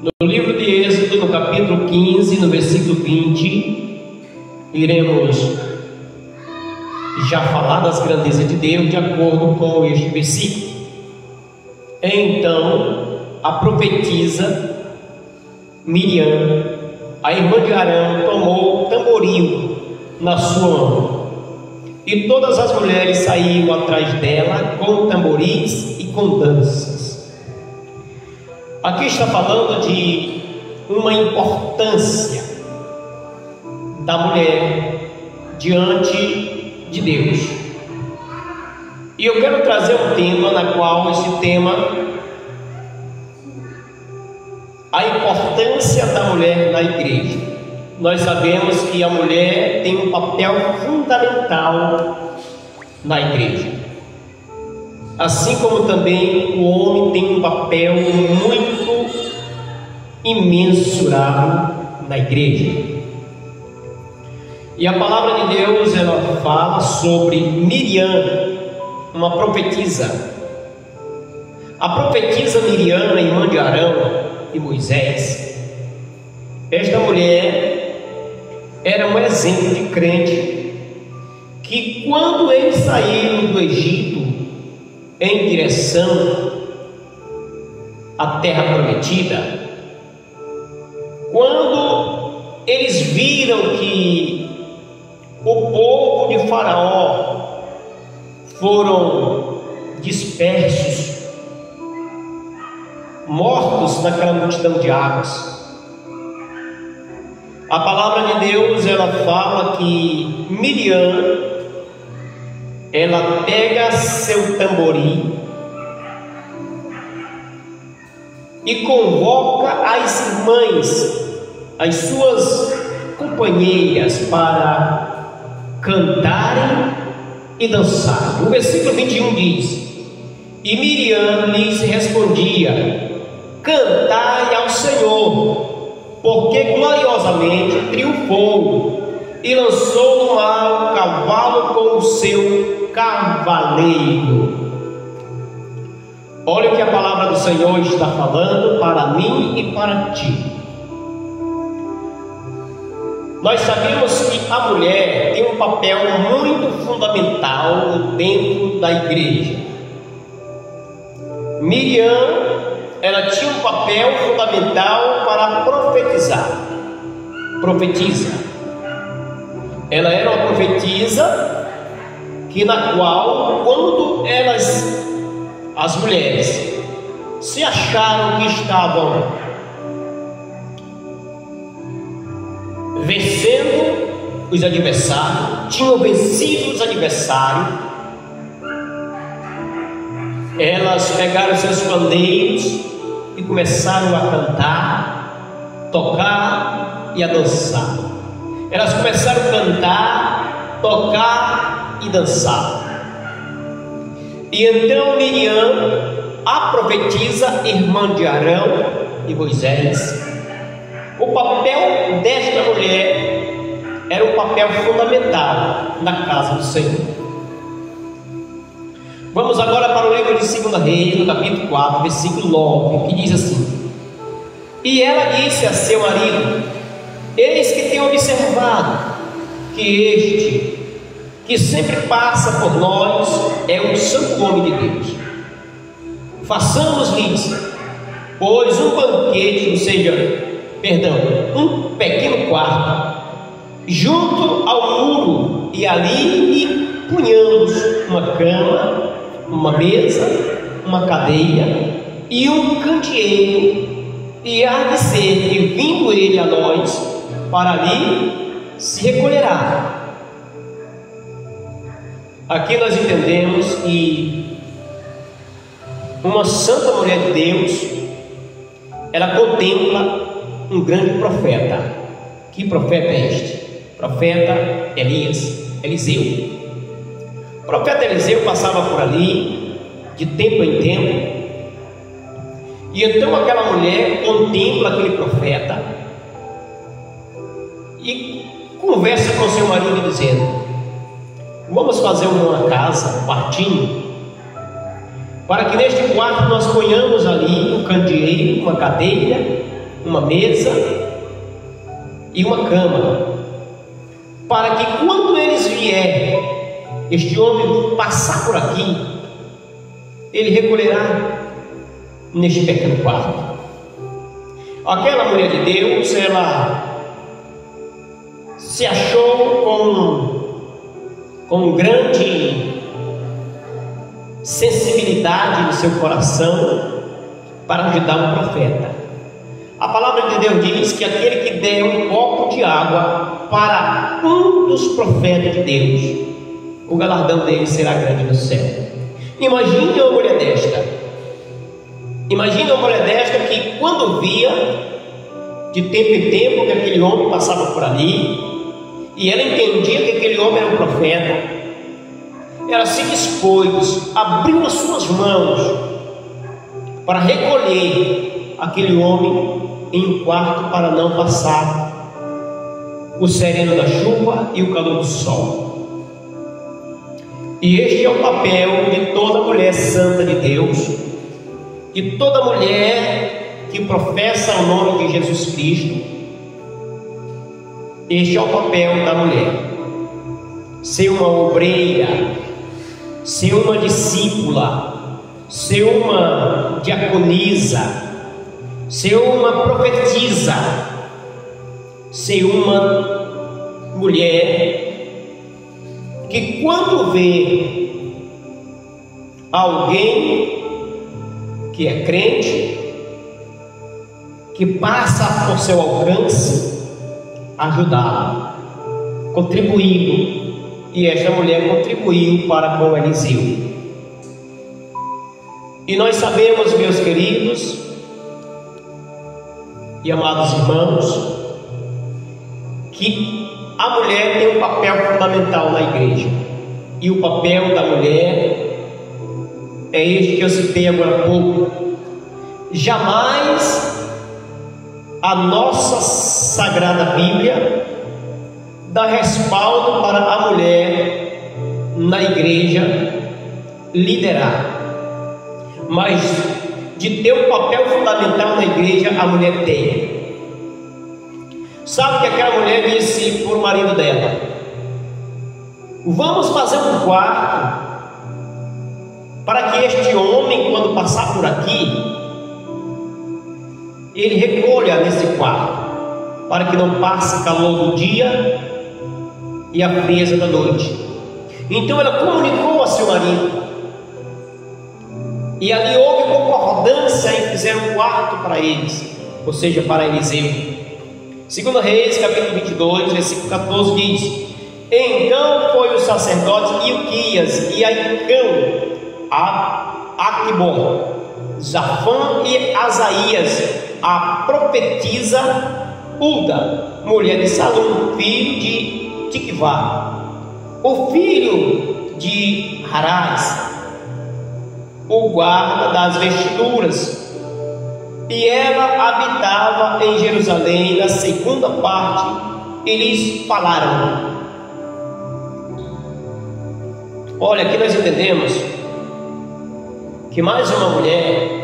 No livro de Êxodo, no capítulo 15, no versículo 20, iremos já falar das grandezas de Deus de acordo com este versículo. Então, a profetisa Miriam, a irmã de Arão, tomou o tamboril na sua mão, e todas as mulheres saíram atrás dela com tamboris e com danças. Aqui está falando de uma importância da mulher diante de Deus. E eu quero trazer um tema na qual esse tema, a importância da mulher na igreja. Nós sabemos que a mulher tem um papel fundamental na igreja, assim como também o homem tem um papel muito imensurável na igreja. E a palavra de Deus, ela fala sobre Miriam, uma profetisa. A profetisa Miriam, irmã de Arão e Moisés. Esta mulher era um exemplo de crente que, quando eles saíram do Egito em direção à terra prometida, quando eles viram que o povo de Faraó foram dispersos, mortos naquela multidão de águas, a palavra de Deus, ela fala que Miriam, ela pega seu tamborim e convoca as irmãs, as suas companheiras, para cantarem e dançarem. O versículo 21 diz: e Miriam lhes respondia: cantai ao Senhor, porque gloriosamente triunfou e lançou no mar o cavalo com o seu cavaleiro. Olha o que a palavra do Senhor está falando para mim e para ti. Nós sabemos que a mulher tem um papel muito fundamental dentro da igreja. Miriam, ela tinha um papel fundamental para profetizar. Profetiza. Ela era uma profetisa que, na qual, quando as mulheres se acharam que estavam vencendo os adversários, tinham vencido os adversários, elas pegaram seus pandeiros e começaram a cantar, tocar e a dançar. Elas começaram a cantar, tocar e dançar. E então Miriam, a profetisa, irmã de Arão e Moisés, o papel desta mulher era um papel fundamental na casa do Senhor. Vamos agora para o livro de 2 Reis, no capítulo 4, versículo 9, que diz assim: e ela disse a seu marido: eis que tenho observado que este, que sempre passa por nós, é um santo homem de Deus. Façamos-lhes, pois, um banquete, ou seja, um pequeno quarto, junto ao muro, e ali lhe punhamos uma cama, uma mesa, uma cadeira e um candeeiro, e há de ser que, vindo ele a nós, para ali se recolherá. Aqui nós entendemos que uma santa mulher de Deus, ela contempla um grande profeta. Que profeta é este? Profeta Eliseu. O profeta Eliseu passava por ali de tempo em tempo, e então aquela mulher contempla aquele profeta e conversa com seu marido dizendo: vamos fazer uma casa, um quartinho, para que neste quarto nós ponhamos ali um candeeiro, uma cadeira uma mesa e uma cama, para que quando eles vierem, este homem passar por aqui, ele recolherá neste pequeno quarto. Aquela mulher de Deus, ela se achou com grande sensibilidade no seu coração para ajudar um profeta. A palavra de Deus diz que aquele que der um copo de água para um dos profetas de Deus, o galardão dele será grande no céu. Imagine uma mulher desta. Imagine uma mulher desta que, quando via de tempo em tempo que aquele homem passava por ali, e ela entendia que aquele homem era um profeta, ela se dispôs, abriu as suas mãos para recolher aquele homem em um quarto, para não passar o sereno da chuva e o calor do sol. E este é o papel de toda mulher santa de Deus, de toda mulher que professa o nome de Jesus Cristo. Este é o papel da mulher: ser uma obreira, ser uma discípula, ser uma diaconisa, ser uma profetisa, ser uma mulher que, quando vê alguém que é crente, que passa por seu alcance, ajudá-lo, contribuindo. E esta mulher contribuiu para com Eliseu. E nós sabemos, meus queridos e amados irmãos, que a mulher tem um papel fundamental na igreja. E o papel da mulher é este que eu citei agora há pouco. Jamais a nossa Sagrada Bíblia dá respaldo para a mulher na igreja liderar, mas de ter um papel fundamental na igreja, a mulher tem. Sabe que aquela mulher disse para o marido dela: vamos fazer um quarto para que este homem, quando passar por aqui, ele recolha nesse quarto, para que não passe calor do dia e a frieza da noite. Então ela comunicou a seu marido, e ali houve concordância em fizer um quarto para eles, ou seja, para Eliseu. 2 Reis, capítulo 22, versículo 14 diz: então foi o sacerdote Ilquias e Aicão, Aquibor, Zafã e Asaías, a profetisa Uda, mulher de Salum, filho de Tiquivá, o filho de Harás, o guarda das vestiduras, e ela habitava em Jerusalém na segunda parte, e lhes falaram. Olha, aqui nós entendemos que mais uma mulher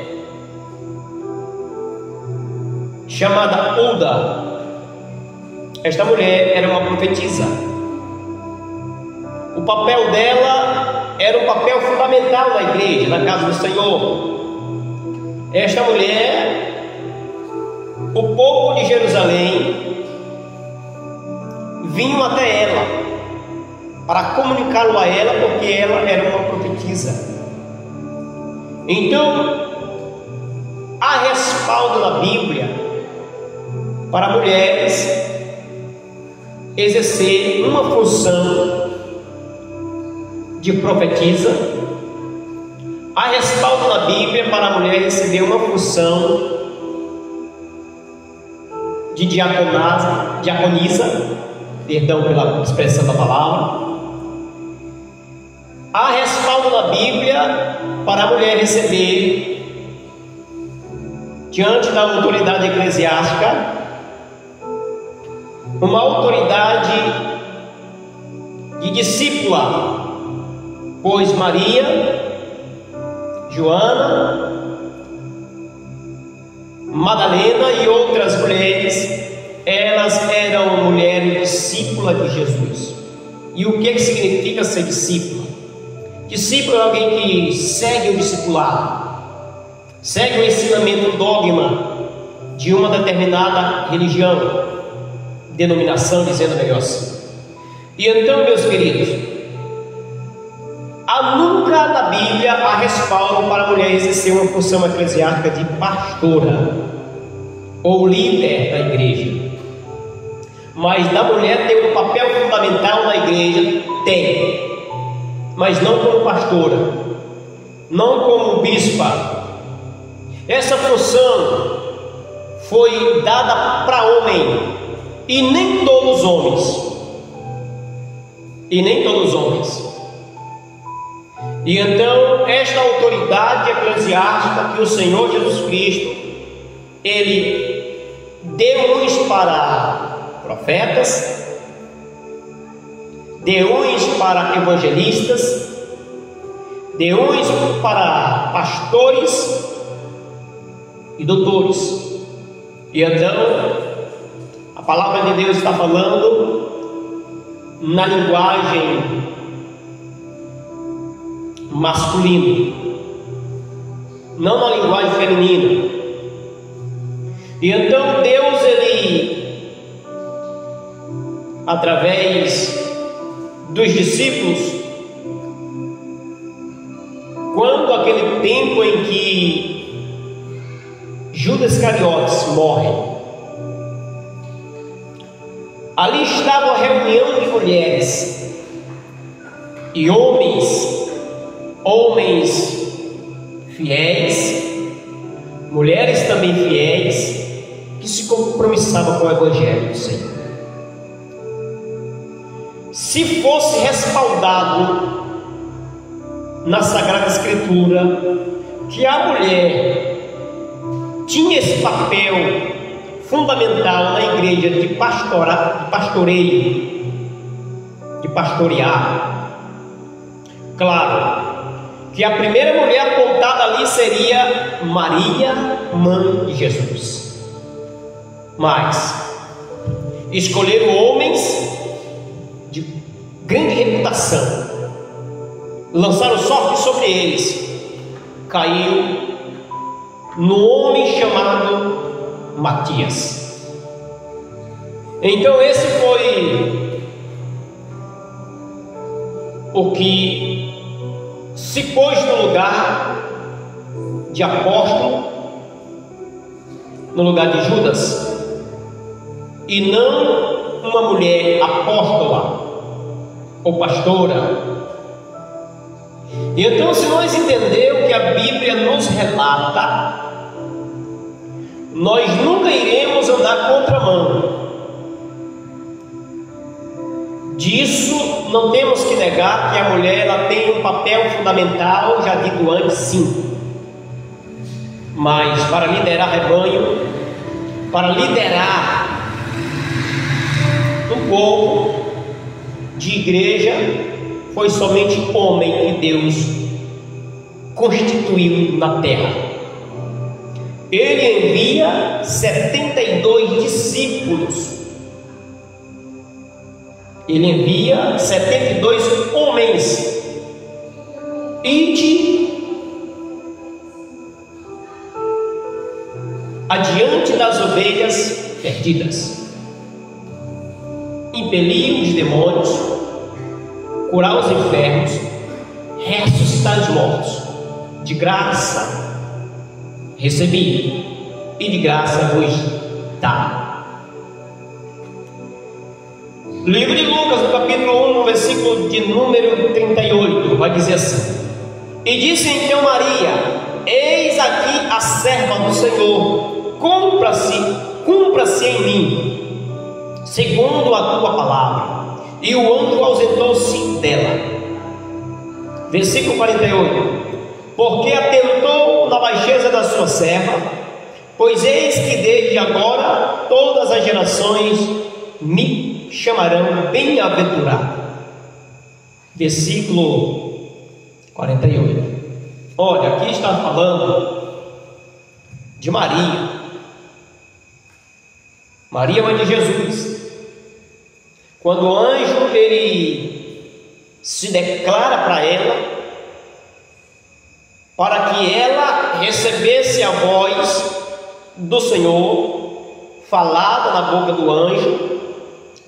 chamada Uda, esta mulher era uma profetisa. O papel dela era um papel fundamental na igreja, na casa do Senhor. Esta mulher, o povo de Jerusalém vinham até ela para comunicá-lo a ela, porque ela era uma profetisa. Então, há respaldo na Bíblia para mulheres exercer uma função de profetisa. Há respaldo na Bíblia para a mulher receber uma função de diaconisa, perdão pela expressão da palavra. Há respaldo na Bíblia para a mulher receber, diante da autoridade eclesiástica, uma autoridade de discípula, pois Maria, Joana Madalena e outras mulheres, elas eram mulheres discípulas de Jesus. E o que significa ser discípulo? Discípulo é alguém que segue o discipulado, segue o ensinamento, o dogma de uma determinada religião, denominação, dizendo melhor assim. E então, meus queridos, nunca na Bíblia há respaldo para a mulher exercer uma função eclesiástica de pastora ou líder da igreja. Mas da mulher ter um papel fundamental na igreja, tem, mas não como pastora, não como bispa. Essa função foi dada para homem, e nem todos os homens, E então esta autoridade eclesiástica que o Senhor Jesus Cristo, Ele deu uns para profetas, deu uns para evangelistas, deu uns para pastores e doutores. E então a palavra de Deus está falando na linguagem masculina, não na linguagem feminina. E então Deus, Ele, através dos discípulos, quando aquele tempo em que Judas Iscariotes morre, ali estava uma reunião de mulheres e homens fiéis, mulheres também fiéis, que se compromissavam com o Evangelho do Senhor. Se fosse respaldado na Sagrada Escritura que a mulher tinha esse papel fundamental na igreja de pastoreio, de pastorear, claro que a primeira mulher apontada ali seria Maria, mãe de Jesus. Mas escolheram homens de grande reputação, lançaram sorte sobre eles, caiu no homem chamado Matias. Então esse foi o que se pôs no lugar de apóstolo, no lugar de Judas, e não uma mulher apóstola ou pastora. E então, se nós entendermos o que a Bíblia nos relata, nós nunca iremos andar contramão. Disso não temos que negar que a mulher ela tem um papel fundamental, já dito antes, sim. Mas para liderar rebanho, para liderar um povo de igreja, foi somente homem que Deus constituiu na terra. Ele envia 72 discípulos. Ele envia 72 homens. Ide adiante das ovelhas perdidas, impelir os demônios, curar os enfermos, ressuscitar os mortos. De graça recebi e de graça vos dá. Livro de Lucas, no capítulo 1, no versículo de número 38, vai dizer assim: e disse então Maria: eis aqui a serva do Senhor, cumpra-se em mim segundo a tua palavra. E o anjo ausentou-se dela. Versículo 48: porque atentou na baixeza da sua serva, pois eis que desde agora todas as gerações me chamarão bem-aventurado. Versículo 48. Olha, aqui está falando de Maria, Maria, mãe de Jesus. Quando o anjo ele se declara para ela, para que ela recebesse a voz do Senhor falada na boca do anjo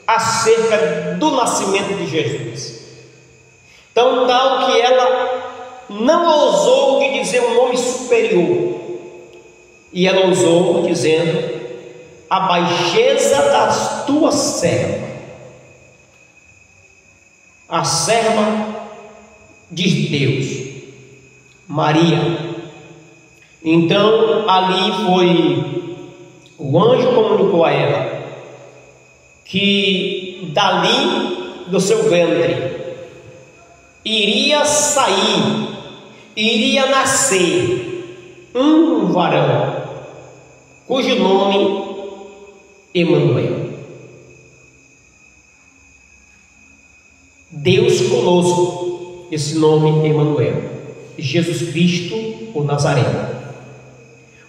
acerca do nascimento de Jesus. Então, tal que ela não ousou de dizer um nome superior, e ela ousou dizendo: a baixeza das tuas servas, a serva de Deus, Maria. Então ali foi, o anjo comunicou a ela que dali do seu ventre iria sair, iria nascer um varão, cujo nome Emanuel, Deus conosco. Esse nome Emanuel, Jesus Cristo, o Nazareno.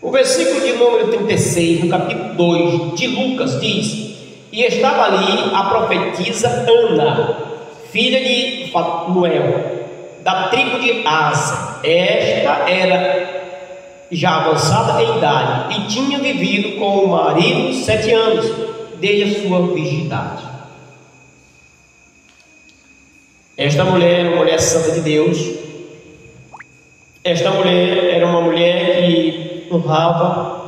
O versículo de número 36, no capítulo 2 de Lucas, diz: e estava ali a profetisa Ana, filha de Fanuel, da tribo de Asa. Esta era já avançada em idade e tinha vivido com o marido 7 anos, desde a sua virgindade. Esta mulher era uma mulher santa de Deus. Esta mulher era uma mulher que honrava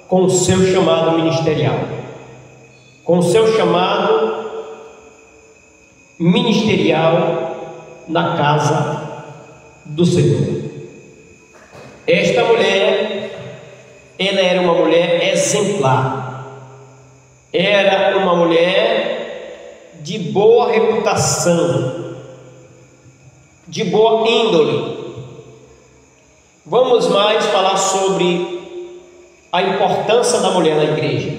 com o seu chamado ministerial, com o seu chamado ministerial na casa do Senhor. Esta mulher, ela era uma mulher exemplar, era uma mulher de boa reputação, de boa índole. Vamos mais falar sobre a importância da mulher na igreja.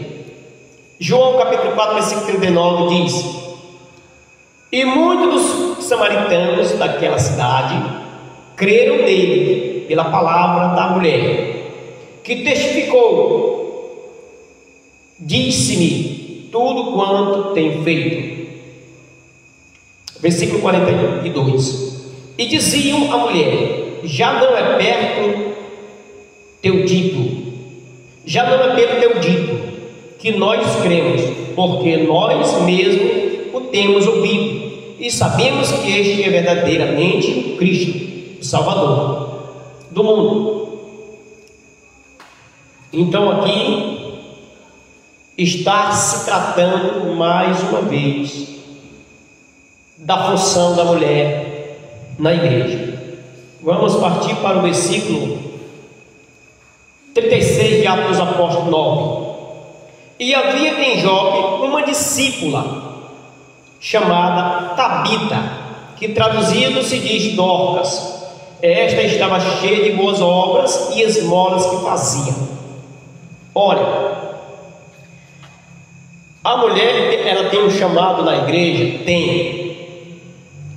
João capítulo 4, versículo 39 diz: e muitos dos samaritanos daquela cidade creram nele pela palavra da mulher, que testificou: disse-me tudo quanto tem feito. Versículo 42. E diziam à mulher: já não é perto teu dito, já não é pelo teu dito que nós cremos, porque nós mesmos o temos ouvido e sabemos que este é verdadeiramente o Cristo, o Salvador do mundo. Então aqui está se tratando mais uma vez da função da mulher na igreja. Vamos partir para o versículo 36 de Atos dos Apóstolos 9. E havia em Jope uma discípula chamada Tabita, que traduzido se diz Dorcas. Esta estava cheia de boas obras e esmolas que fazia. Olha, a mulher, ela tem um chamado na igreja? Tem.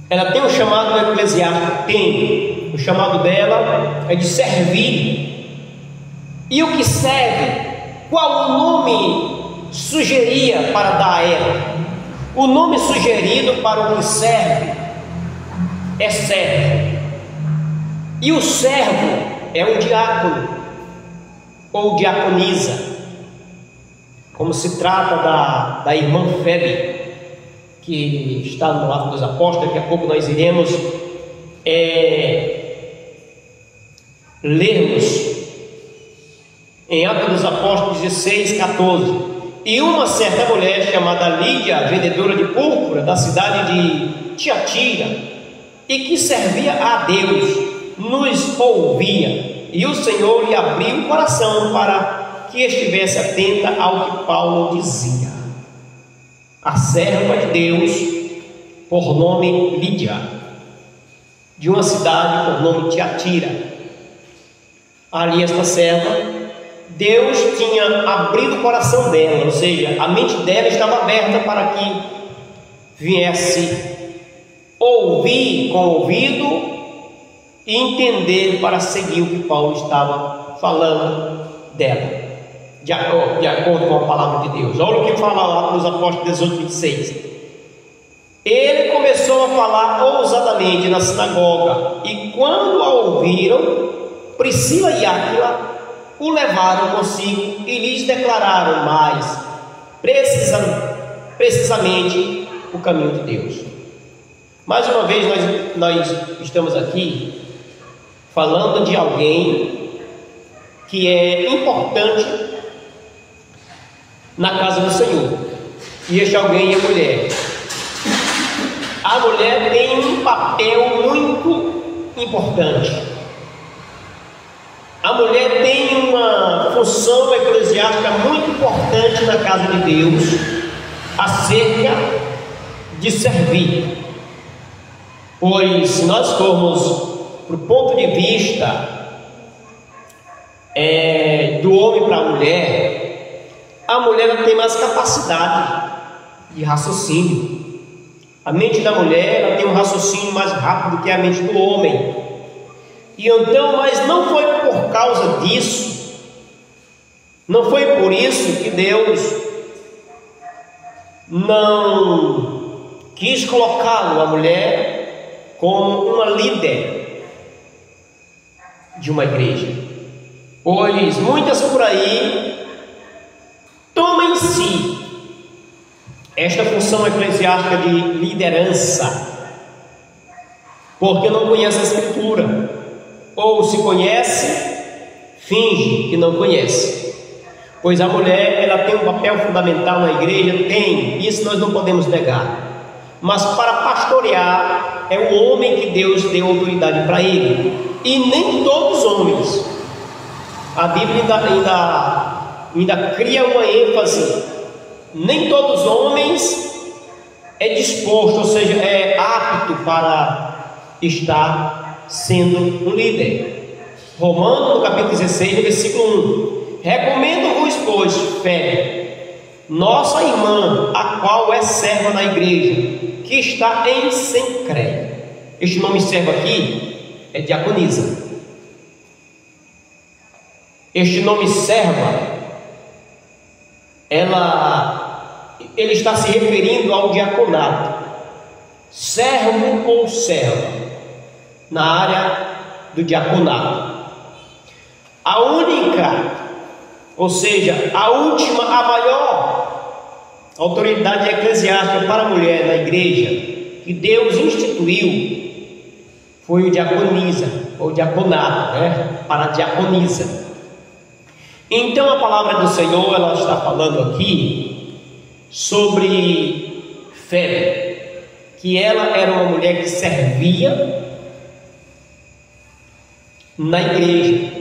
Ela tem um chamado no eclesiástico? Tem. O chamado dela é de servir. E o que serve? Qual o nome sugeria para dar a ela? O nome sugerido para o que serve é servo. E o servo é um diácono ou diaconisa, como se trata da irmã Febe, que está no Atos dos Apóstolos. Daqui a pouco nós iremos lermos em Atos dos Apóstolos 16, 14. E uma certa mulher chamada Lídia, vendedora de púrpura da cidade de Tiatira, e que servia a Deus, nos ouvia, e o Senhor lhe abriu o coração para que estivesse atenta ao que Paulo dizia. A serva de Deus, por nome Lídia, de uma cidade por nome Tiatira. Ali esta serva, Deus tinha abrido o coração dela, ou seja, a mente dela estava aberta para que viesse ouvir com o ouvido e entender para seguir o que Paulo estava falando dela. de acordo com a palavra de Deus. Olha o que fala lá nos Apóstolos 18, 26. Ele começou a falar ousadamente na sinagoga, e quando a ouviram, Priscila e Áquila o levaram consigo e lhes declararam mais precisamente o caminho de Deus. Mais uma vez nós estamos aqui falando de alguém que é importante na casa do Senhor, e este alguém é a mulher. A mulher tem um papel muito importante. A mulher tem uma função eclesiástica muito importante na casa de Deus, acerca de servir. Pois se nós formos para o ponto de vista do homem para a mulher tem mais capacidade de raciocínio. A mente da mulher tem um raciocínio mais rápido que a mente do homem. E então, mas não foi por causa disso, não foi por isso que Deus não quis colocá-lo, a mulher, como uma líder de uma igreja. Pois muitas por aí tomam em si esta função eclesiástica de liderança, porque não conhece a Escritura, ou se conhece, finge que não conhece. Pois a mulher, ela tem um papel fundamental na igreja, isso nós não podemos negar. Mas para pastorear é o homem que Deus deu autoridade para ele, e nem todos os homens. A Bíblia ainda cria uma ênfase. Nem todos os homens é disposto, ou seja, é apto para estar sendo um líder. Romanos, no capítulo 16, no versículo 1: recomendo-vos, pois, Febe, nossa irmã, a qual é serva na igreja, que está em Cencreia. Este nome servo aqui é diaconisa. Este nome serva, ele está se referindo ao diaconato, servo ou serva, na área do diaconato. A única, ou seja, a última, a maior autoridade eclesiástica para a mulher na igreja que Deus instituiu foi o diaconisa, ou diaconato, para a diaconisa. Então a palavra do Senhor, ela está falando aqui sobre Febe, que ela era uma mulher que servia na igreja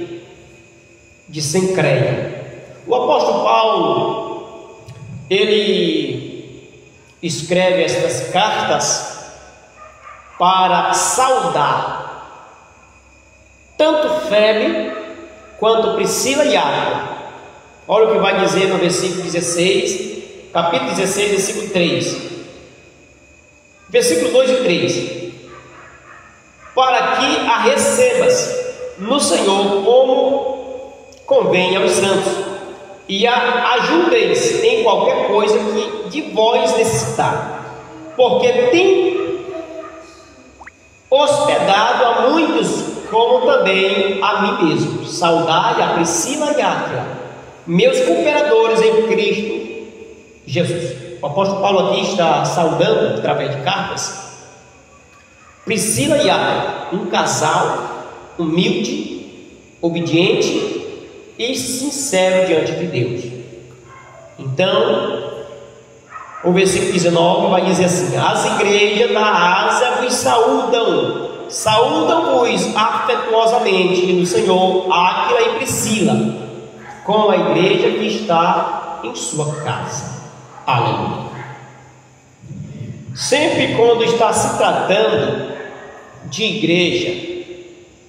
de Cencreia. O apóstolo Paulo, ele escreve estas cartas para saudar tanto Febe quanto Priscila e Áquila. Olha o que vai dizer no versículo 16, capítulo 16, versículo 3, versículo 2 e 3: para que a recebas no Senhor como convém aos santos, e a ajudeis em qualquer coisa que de vós necessitar, porque tem hospedado a muitos, como também a mim mesmo. Saudai a Priscila e Áquila, meus cooperadores em Cristo Jesus. O apóstolo Paulo aqui está saudando, através de cartas, Priscila e Áquila, um casal humilde, obediente e sincero diante de Deus. Então, o versículo 19 vai dizer assim: as igrejas da Ásia vos saúdam-vos afetuosamente no Senhor Áquila e Priscila, com a igreja que está em sua casa. Aleluia. Sempre quando está se tratando de igreja,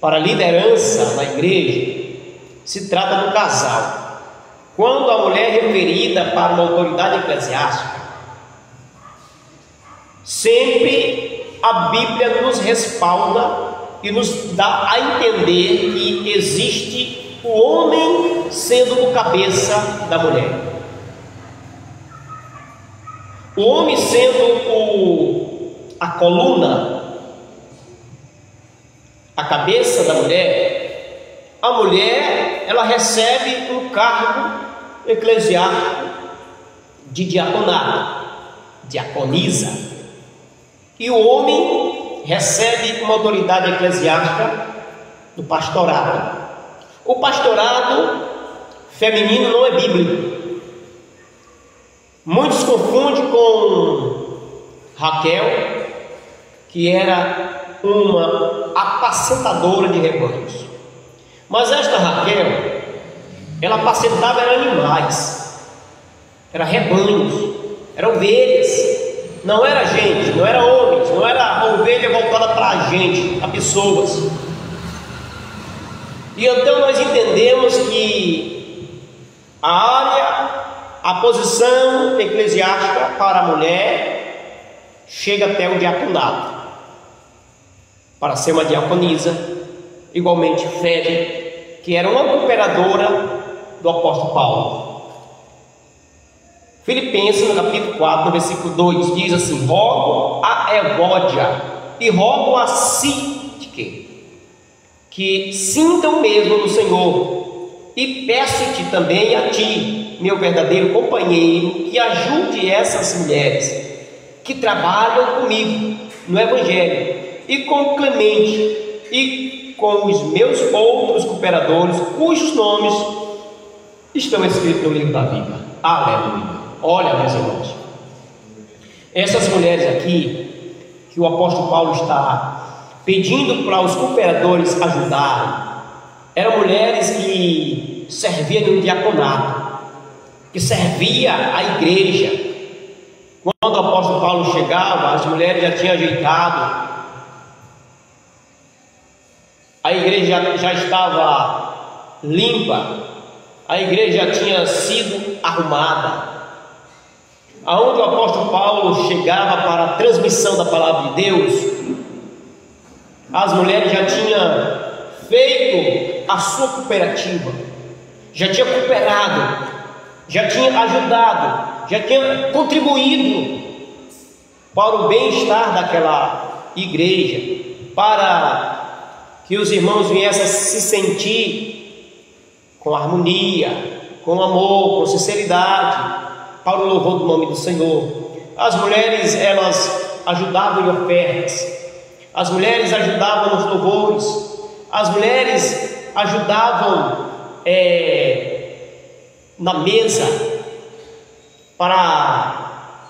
para liderança na igreja, se trata do casal. Quando a mulher é referida para uma autoridade eclesiástica, sempre a Bíblia nos respalda e nos dá a entender que existe o homem sendo o cabeça da mulher. O homem sendo a coluna, a cabeça da mulher, a mulher, ela recebe um cargo eclesiástico de diaconato, diaconisa, e o homem recebe uma autoridade eclesiástica do pastorado. O pastorado feminino não é bíblico. Muitos confundem com Raquel, que era uma apacentadora de rebanhos. Mas esta Raquel, ela apacentava animais, era rebanhos, eram ovelhas. Não era gente, não era homens, não era ovelha voltada para a gente, a pessoas. E então nós entendemos que a área, a posição eclesiástica para a mulher chega até o diaconato. Para ser uma diaconisa, igualmente Febe, que era uma cooperadora do apóstolo Paulo. Filipenses, no capítulo 4, no versículo 2, diz assim: rogo a Evódia e rogo a Sintique que sintam mesmo no Senhor, e peço-te também a ti, meu verdadeiro companheiro, que ajude essas mulheres que trabalham comigo no Evangelho, e com Clemente e com os meus outros cooperadores, cujos nomes estão escritos no livro da vida. Aleluia. Olha, meus irmãos, essas mulheres aqui que o apóstolo Paulo está pedindo para os cooperadores ajudarem, eram mulheres que serviam no diaconato, que servia a igreja. Quando o apóstolo Paulo chegava, as mulheres já tinham ajeitado, a igreja já estava limpa, a igreja já tinha sido arrumada. Aonde o apóstolo Paulo chegava para a transmissão da palavra de Deus, as mulheres já tinham feito a sua cooperativa, já tinha cooperado, já tinha ajudado, já tinha contribuído para o bem-estar daquela igreja, para que os irmãos viessem a se sentir com harmonia, com amor, com sinceridade, para o louvor do nome do Senhor. As mulheres, elas ajudavam em ofertas, as mulheres ajudavam nos louvores, as mulheres ajudavam na mesa, para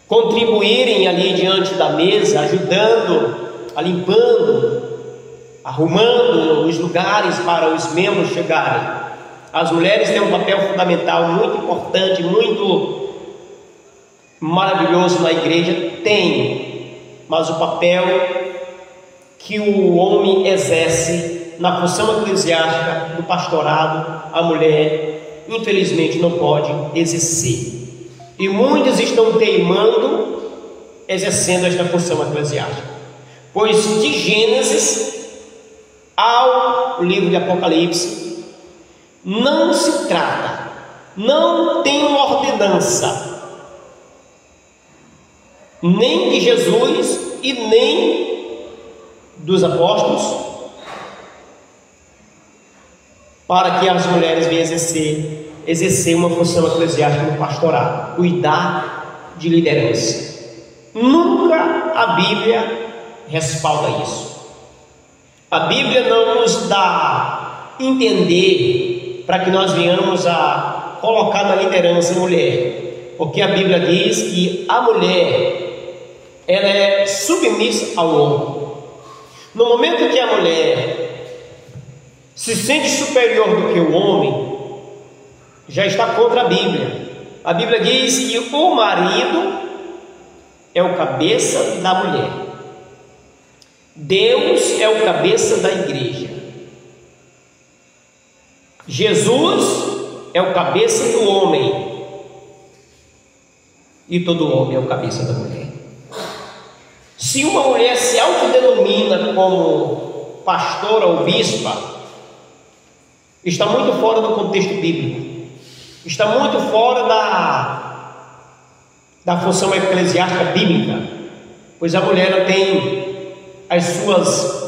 contribuírem ali diante da mesa, ajudando, limpando, arrumando os lugares para os membros chegarem. As mulheres têm um papel fundamental, muito importante, muito maravilhoso na igreja, tem, mas o papel que o homem exerce na função eclesiástica, no pastorado, a mulher, infelizmente, não pode exercer. E muitos estão teimando, exercendo esta função eclesiástica. Pois de Gênesis ao livro de Apocalipse, não se trata, não tem uma ordenança, nem de Jesus e nem dos apóstolos, para que as mulheres venham exercer uma função eclesiástica no pastorado, cuidar de liderança. Nunca a Bíblia respalda isso. A Bíblia não nos dá a entender para que nós venhamos a colocar na liderança a mulher, porque a Bíblia diz que a mulher, ela é submissa ao homem. No momento que a mulher se sente superior do que o homem, já está contra a Bíblia. A Bíblia diz que o marido é o cabeça da mulher, Deus é o cabeça da igreja, Jesus é o cabeça do homem, e todo homem é o cabeça da mulher. Se uma mulher se autodenomina como pastora ou bispa, está muito fora do contexto bíblico, está muito fora da função eclesiástica bíblica, pois a mulher ela tem as suas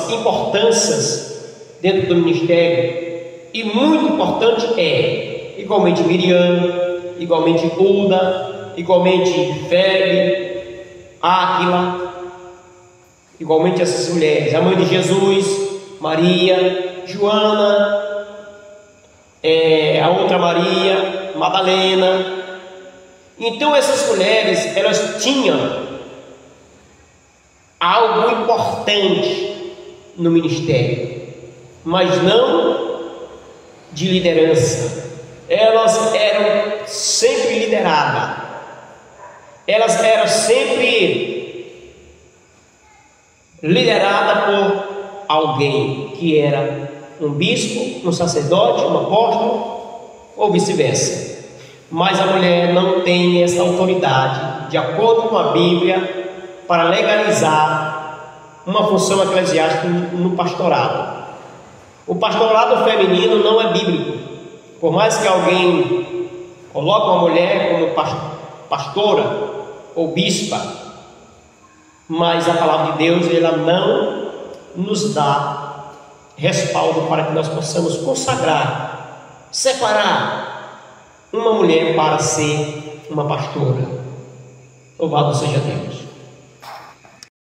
importâncias dentro do ministério, e muito importante igualmente Miriam, igualmente Hulda, igualmente Febe, Áquila, igualmente essas mulheres, a mãe de Jesus, Maria, Joana, a outra Maria, Madalena. Então essas mulheres, elas tinham algo importante no ministério, mas não de liderança. Elas eram sempre lideradas, elas eram sempre lideradas por alguém que era um bispo, um sacerdote, um apóstolo ou vice-versa. Mas a mulher não tem essa autoridade, de acordo com a Bíblia, para legalizar uma função eclesiástica no pastorado. O pastorado feminino não é bíblico. Por mais que alguém coloque uma mulher como pastora ou bispa, mas a palavra de Deus ela não nos dá respaldo para que nós possamos consagrar, separar uma mulher para ser uma pastora. Louvado seja Deus.